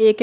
1